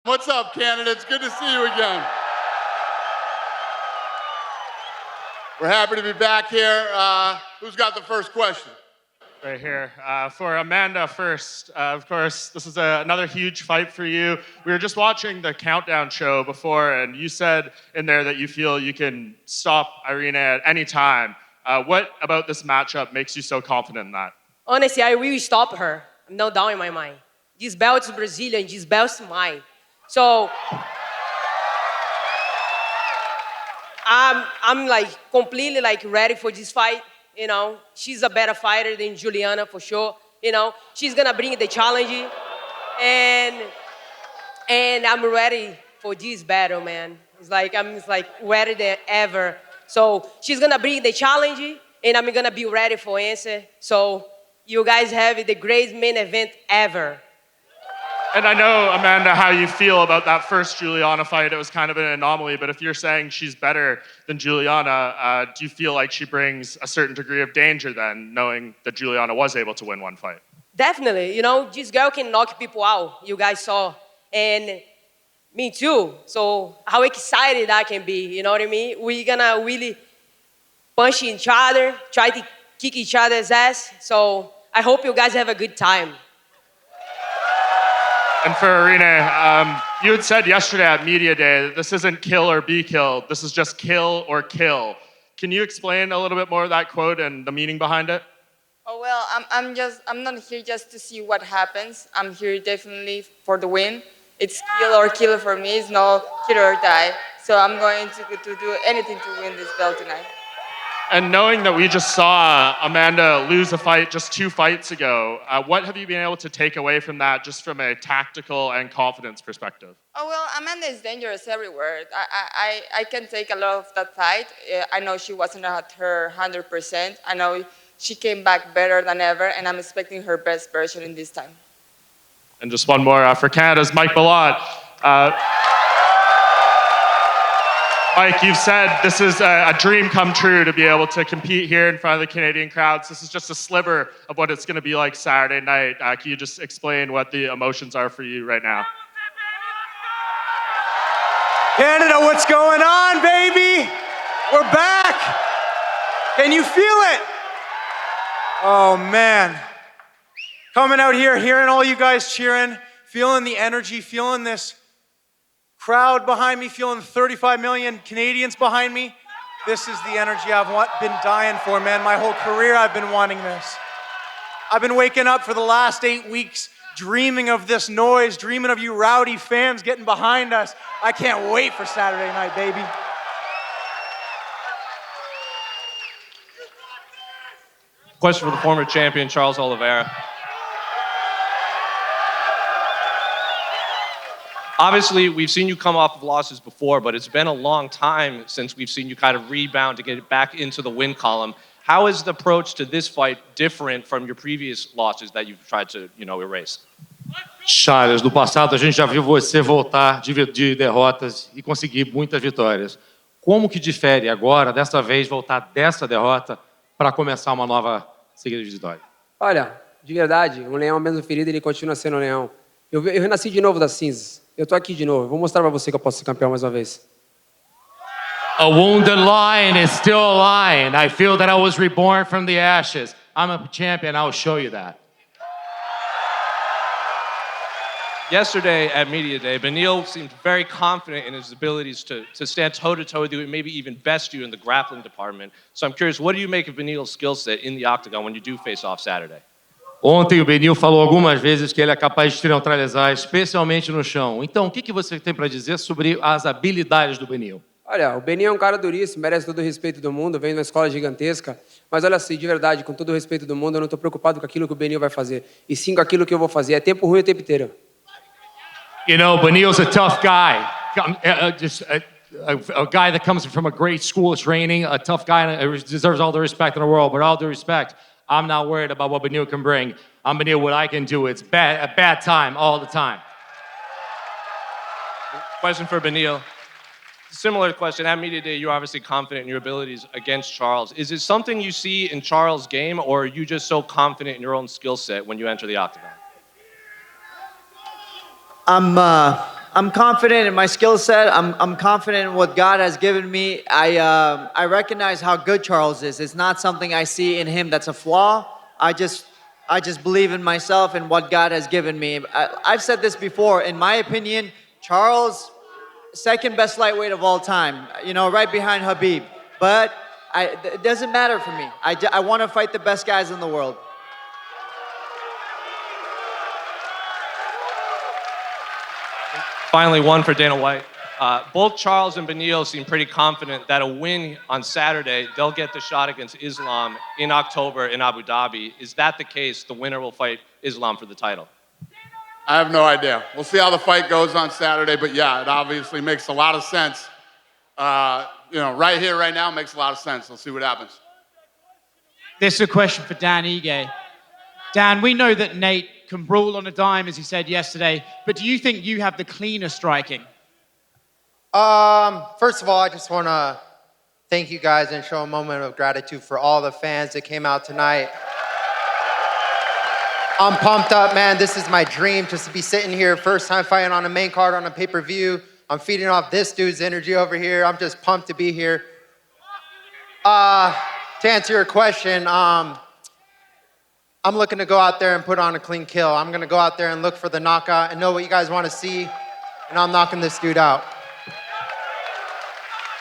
What's up, Canada? It's good to see you again. We're happy to be back here. Who's got the first question? Right here. For Amanda first, of course, this is another huge fight for you. We were just watching the countdown show before, and you said in there that you feel you can stop Irene at any time. What about this matchup makes you so confident in that? Honestly, I will stop her. No doubt in my mind. This belt is Brazilian, this belt is mine. So I'm like completely like ready for this fight. You know, she's a better fighter than Juliana for sure. You know, she's gonna bring the challenge, and I'm ready for this battle, man. I'm ready than ever. So she's gonna bring the challenge, and I'm gonna be ready for answer. So you guys have the greatest main event ever. And I know, Amanda, how you feel about that first Juliana fight. It was kind of an anomaly, but if you're saying she's better than Juliana, do you feel like she brings a certain degree of danger then, knowing that Juliana was able to win one fight? Definitely. You know, this girl can knock people out, you guys saw. And me too. So how excited I can be, you know what I mean? We're gonna really punch each other, try to kick each other's ass. So I hope you guys have a good time. And for Irene, you had said yesterday at Media Day that this isn't kill or be killed. This is just kill or kill. Can you explain a little bit more of that quote and the meaning behind it? Oh, well, I'm not here just to see what happens. I'm here definitely for the win. It's kill for me. It's no kill or die. So I'm going to do anything to win this belt tonight. And knowing that we just saw Amanda lose a fight just 2 fights ago, what have you been able to take away from that just from a tactical and confidence perspective? Oh, well, Amanda is dangerous everywhere. I can take a lot of that fight. I know she wasn't at her 100%. I know she came back better than ever, and I'm expecting her best version in this time. And just one more for Canada's Mike Malott. Mike, you've said this is a dream come true to be able to compete here in front of the Canadian crowds. This is just a sliver of what it's going to be like Saturday night. Can you just explain what the emotions are for you right now? Canada, what's going on, baby? We're back. Can you feel it? Oh, man. Coming out here, hearing all you guys cheering, feeling the energy, feeling this crowd behind me, feeling 35 million Canadians behind me. This is the energy I've been dying for, man. My whole career I've been wanting this. I've been waking up for the last 8 weeks dreaming of this noise, dreaming of you rowdy fans getting behind us. I can't wait for Saturday night, baby. Question for the former champion, Charles Oliveira. Obviously, we've seen you come off of losses before, but it's been a long time since we've seen you kind of rebound to get back into the win column. How is the approach to this fight different from your previous losses that you've tried to, erase? Charles, no passado a gente já viu você voltar de derrotas e conseguir muitas vitórias. Como que difere agora, dessa vez, voltar dessa derrota para começar uma nova seguida de vitória? Olha, de verdade, um leão mesmo ferido, ele continua sendo um leão. Eu renasci de novo das cinzas. Eu tô aqui de novo. Vou mostrar para você que eu posso ser campeão mais uma vez. A wounded lion is still a lion. I feel that I was reborn from the ashes. I'm a champion. I'll show you that. Yesterday at Media Day, Beneil seemed very confident in his abilities to stand toe-to-toe with you and maybe even best you in the grappling department. So I'm curious, what do you make of Beneil's skill set in the octagon when you do face off Saturday? Ontem o Beneil falou algumas vezes que ele é capaz de te neutralizar, especialmente no chão. Então, o que você tem para dizer sobre as habilidades do Beneil? Olha, o Beneil é um cara duríssimo, merece todo o respeito do mundo, vem de uma escola gigantesca. Mas olha assim, de verdade, com todo o respeito do mundo, eu não estou preocupado com aquilo que o Beneil vai fazer. E sim com aquilo que eu vou fazer. É tempo ruim o tempo inteiro. You know, Beneil's a tough guy. A guy that comes from a great school of training, a tough guy, and deserves all the respect in the world. But all due respect, I'm not worried about what Beneil can bring. I'm Beneil, what I can do. It's a bad time all the time. Question for Beneil. Similar question. At Media Day, you're obviously confident in your abilities against Charles. Is it something you see in Charles' game, or are you just so confident in your own skill set when you enter the octagon? I'm confident in my skill set. I'm confident in what God has given me. I recognize how good Charles is. It's not something I see in him that's a flaw. I just believe in myself and what God has given me. I've said this before. In my opinion, Charles, second best lightweight of all time. You know, right behind Khabib. But it doesn't matter for me. I want to fight the best guys in the world. Finally, one for Dana White. Both Charles and Beneil seem pretty confident that a win on Saturday, they'll get the shot against Islam in October in Abu Dhabi. Is that the case? The winner will fight Islam for the title? I have no idea. We'll see how the fight goes on Saturday, but yeah, it obviously makes a lot of sense. You know, right here, right now, makes a lot of sense. We'll see what happens. This is a question for Dan Ige. Dan, we know that Nate can brawl on a dime, as he said yesterday, but do you think you have the cleaner striking? First of all, I just want to thank you guys and show a moment of gratitude for all the fans that came out tonight. I'm pumped up, man. This is my dream, just to be sitting here, first time fighting on a main card on a pay-per-view. I'm feeding off this dude's energy over here. I'm just pumped to be here. To answer your question, I'm looking to go out there and put on a clean kill. I'm going to go out there and look for the knockout and know what you guys want to see, and I'm knocking this dude out.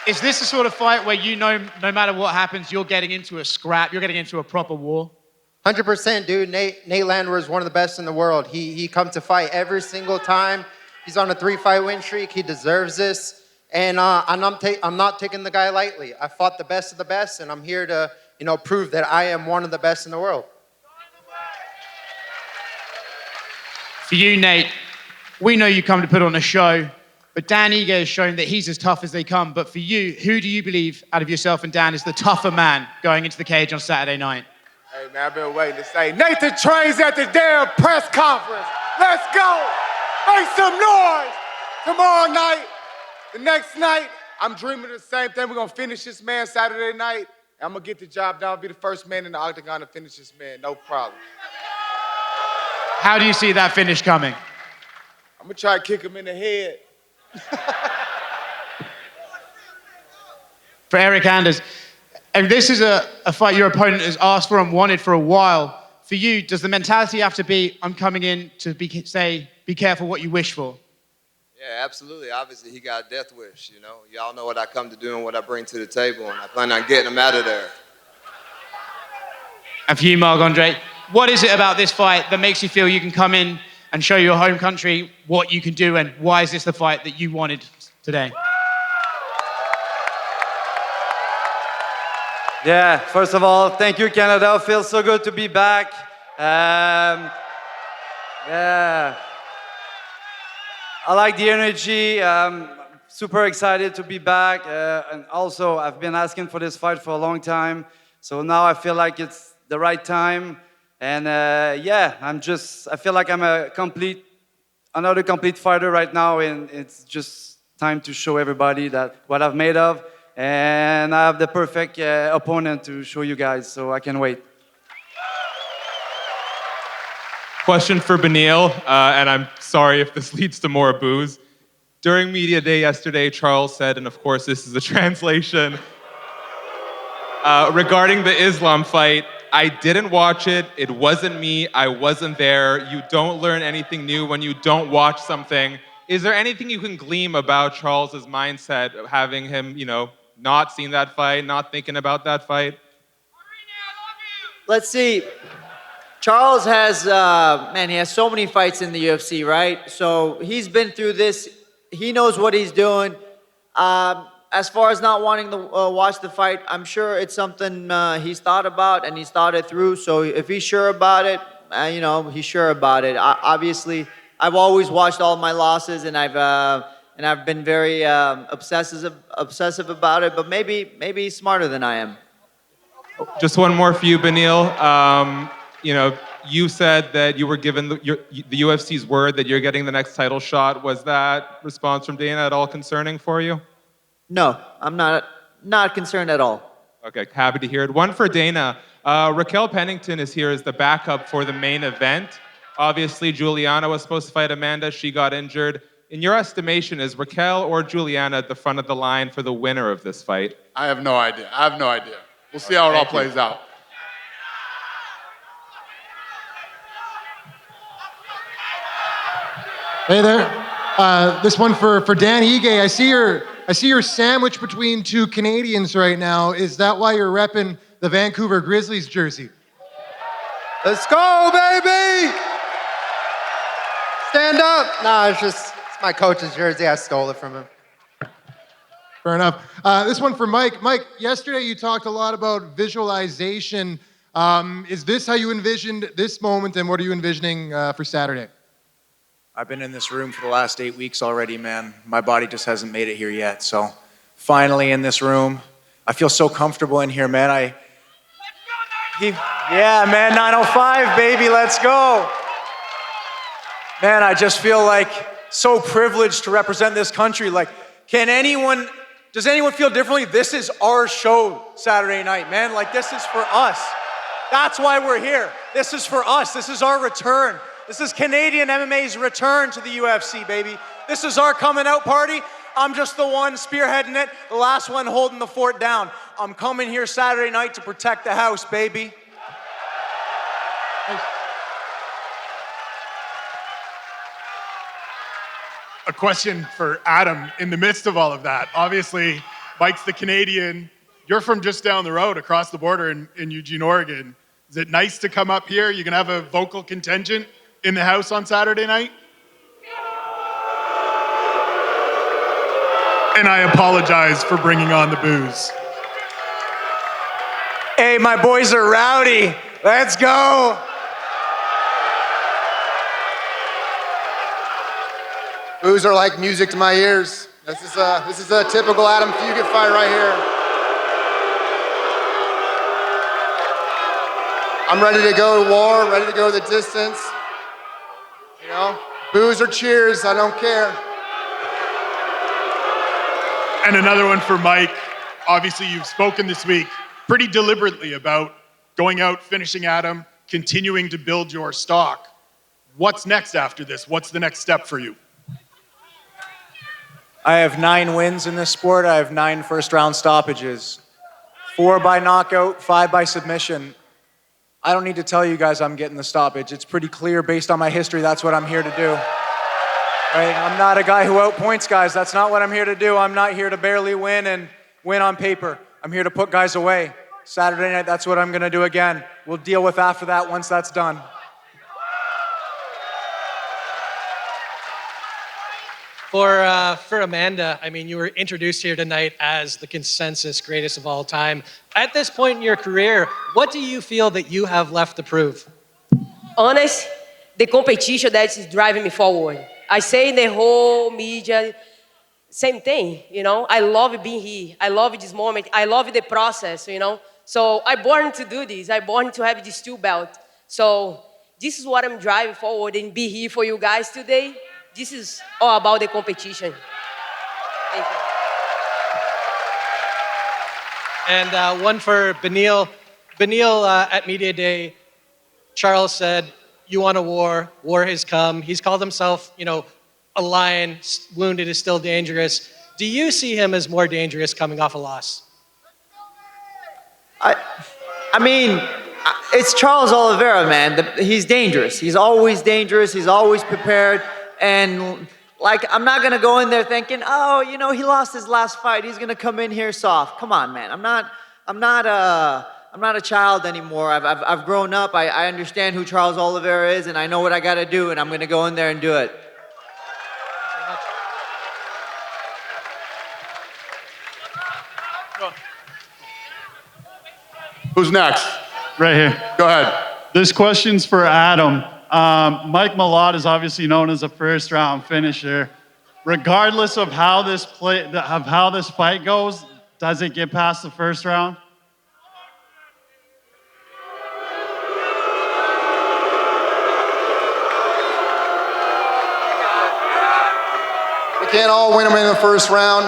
Is this the sort of fight where you know no matter what happens, you're getting into a scrap, you're getting into a proper war? 100%, dude. Nate Landwehr is one of the best in the world. He comes to fight every single time. He's on a 3-fight win streak. He deserves this. And I'm not taking the guy lightly. I fought the best of the best, and I'm here to, you know, prove that I am one of the best in the world. For you, Nate, we know you come to put on a show, but Dan Ige has shown that he's as tough as they come. But for you, who do you believe out of yourself and Dan is the tougher man going into the cage on Saturday night? Hey, man, I've been waiting to say, Nathan trains at the damn press conference. Let's go. Make some noise. Tomorrow night, the next night, I'm dreaming of the same thing. We're going to finish this man Saturday night. I'm going to get the job done. I'll be the first man in the octagon to finish this man. No problem. How do you see that finish coming? I'm going to try to kick him in the head. For Eryk Anders, and this is a fight your opponent has asked for and wanted for a while. For you, does the mentality have to be, I'm coming in to be careful what you wish for? Yeah, absolutely. Obviously, he got a death wish, you know. Y'all know what I come to do and what I bring to the table, and I plan on getting him out of there. And for you, Marc-André, what is it about this fight that makes you feel you can come in and show your home country what you can do, and why is this the fight that you wanted today? Yeah, first of all, thank you, Canada. It feels so good to be back. Yeah. I like the energy. Super excited to be back. And also, I've been asking for this fight for a long time. So now I feel like it's the right time. And yeah, I feel like I'm another complete fighter right now. And it's just time to show everybody that what I've made of. And I have the perfect opponent to show you guys, so I can't wait. Question for Beneil, and I'm sorry if this leads to more boos. During media day yesterday, Charles said, and of course this is a translation, regarding the Islam fight, I didn't watch it, it wasn't me, I wasn't there. You don't learn anything new when you don't watch something. Is there anything you can glean about Charles's mindset of having him, you know, not seen that fight, not thinking about that fight? Let's see. Charles has, he has so many fights in the UFC, right? So he's been through this. He knows what he's doing. As far as not wanting to watch the fight, I'm sure it's something he's thought about and he's thought it through. So if he's sure about it, he's sure about it. Obviously, I've always watched all my losses, and I've been very obsessive about it. But maybe he's smarter than I am. Just one more for you, Beneil. You said that you were given the UFC's word that you're getting the next title shot. Was that response from Dana at all concerning for you? No, I'm not concerned at all. Okay, happy to hear it. One for Dana. Raquel Pennington is here as the backup for the main event. Obviously, Juliana was supposed to fight Amanda. She got injured. In your estimation, is Raquel or Juliana at the front of the line for the winner of this fight? I have no idea. We'll see how it all plays out. Hey there. This one for Dan Ige. I see your sandwich between two Canadians right now. Is that why you're repping the Vancouver Grizzlies jersey? Let's go, baby! Stand up. Nah, it's my coach's jersey. I stole it from him. Fair enough. This one for Mike. Mike, yesterday you talked a lot about visualization. Is this how you envisioned this moment, and what are you envisioning for Saturday? I've been in this room for the last 8 weeks already, man. My body just hasn't made it here yet. So finally in this room, I feel so comfortable in here, man. Yeah, man, 905, baby, let's go. Man, I just feel like so privileged to represent this country. Like, does anyone feel differently? This is our show Saturday night, man. Like, this is for us. That's why we're here. This is for us. This is our return. This is Canadian MMA's return to the UFC, baby. This is our coming out party. I'm just the one spearheading it, the last one holding the fort down. I'm coming here Saturday night to protect the house, baby. A question for Adam in the midst of all of that. Obviously, Mike's the Canadian. You're from just down the road, across the border in Eugene, Oregon. Is it nice to come up here? You can have a vocal contingent in the house on Saturday night? And I apologize for bringing on the booze. Hey, my boys are rowdy. Let's go. Boos are like music to my ears. This is a typical Adam Fugitt fight right here. I'm ready to go to war, ready to go the distance. You know, boos or cheers, I don't care. And another one for Mike. Obviously, you've spoken this week pretty deliberately about going out, finishing Adam, continuing to build your stock. What's next after this? What's the next step for you? I have 9 wins in this sport. I have 9 first-round stoppages. 4 by knockout, 5 by submission. I don't need to tell you guys I'm getting the stoppage. It's pretty clear based on my history, that's what I'm here to do. Right? I'm not a guy who outpoints guys. That's not what I'm here to do. I'm not here to barely win and win on paper. I'm here to put guys away. Saturday night, that's what I'm gonna do again. We'll deal with after that once that's done. For Amanda, I mean, you were introduced here tonight as the consensus greatest of all time. At this point in your career, what do you feel that you have left to prove? Honest, the competition that is driving me forward. I say in the whole media, same thing, you know? I love being here. I love this moment. I love the process, you know? So I'm born to do this. I'm born to have this 2 belt. So this is what I'm driving forward and be here for you guys today. This is all about the competition. Thank you. And one for Beneil. Beneil, at Media Day, Charles said, you want a war has come. He's called himself, you know, a lion, wounded is still dangerous. Do you see him as more dangerous coming off a loss? I mean, it's Charles Oliveira, man. He's dangerous. He's always dangerous. He's always prepared. And like, I'm not gonna go in there thinking, oh, you know, he lost his last fight. He's gonna come in here soft. Come on, man. I'm not a child anymore. I've grown up. I understand who Charles Oliveira is, and I know what I gotta do, and I'm gonna go in there and do it. Who's next? Right here. Go ahead. This question's for Adam. Mike Malott is obviously known as a first-round finisher. Regardless of how this fight goes, does it get past the first round? We can't all win them in the first round,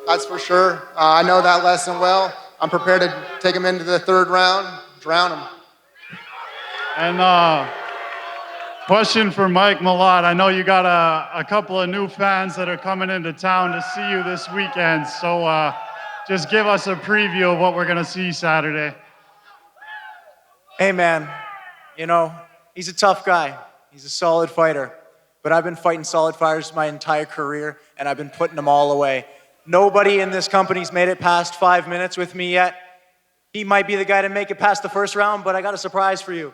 that's for sure. I know that lesson well. I'm prepared to take them into the 3rd round, drown them. And Question for Mike Malott. I know you got a couple of new fans that are coming into town to see you this weekend. So just give us a preview of what we're going to see Saturday. Hey, man, you know, he's a tough guy. He's a solid fighter. But I've been fighting solid fighters my entire career, and I've been putting them all away. Nobody in this company's made it past 5 minutes with me yet. He might be the guy to make it past the first round, but I got a surprise for you.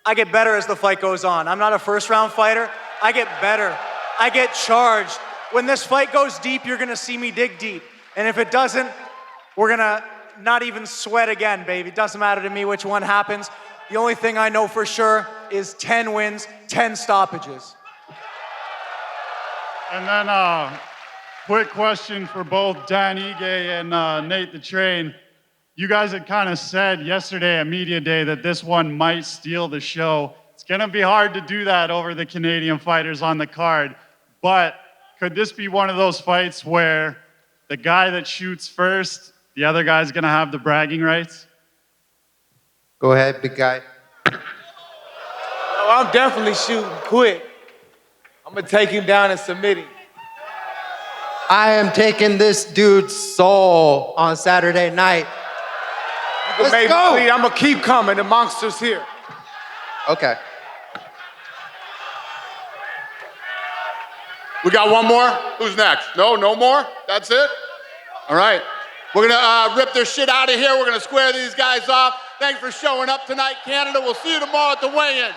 I get better as the fight goes on. I'm not a first-round fighter. I get better. I get charged. When this fight goes deep, you're going to see me dig deep. And if it doesn't, we're going to not even sweat again, baby. It doesn't matter to me which one happens. The only thing I know for sure is 10 wins, 10 stoppages. And then quick question for both Dan Ige and Nate the Train. You guys had kind of said yesterday at Media Day that this one might steal the show. It's going to be hard to do that over the Canadian fighters on the card. But could this be one of those fights where the guy that shoots first, the other guy's going to have the bragging rights? Go ahead, big guy. Oh, I'm definitely shooting quick. I'm going to take him down and submit him. I am taking this dude's soul on Saturday night. Let's go. I'm going to keep coming. The monster's here. Okay. We got one more? Who's next? No more? That's it? All right. We're going to rip their shit out of here. We're going to square these guys off. Thanks for showing up tonight, Canada. We'll see you tomorrow at the weigh-ins.